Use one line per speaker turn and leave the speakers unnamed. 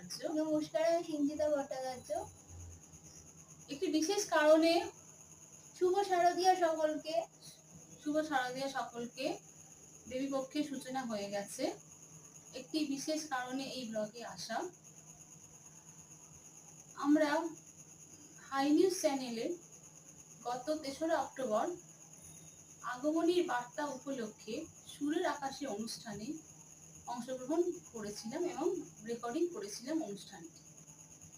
ভট্টাচার্য।
নমস্কার, আমি সিঞ্জিতা ভট্টাচার্য।
একটি বিশেষ কারণে
শুভ শারদীয়া সকলকে।
শুভ শারদীয়া সকলকে। দেবীপক্ষের সূচনা হয়ে গেছে। একটি বিশেষ কারণে এই ব্লগে আসা। আমরা হাই নিউজ চ্যানেলে গত ৩রা অক্টোবর আগমনীর বার্তা উপলক্ষে সুরের আকাশে অনুষ্ঠানে অংশগ্রহণ করেছিলাম এবং রেকর্ডিং করেছিলাম অনুষ্ঠানটি।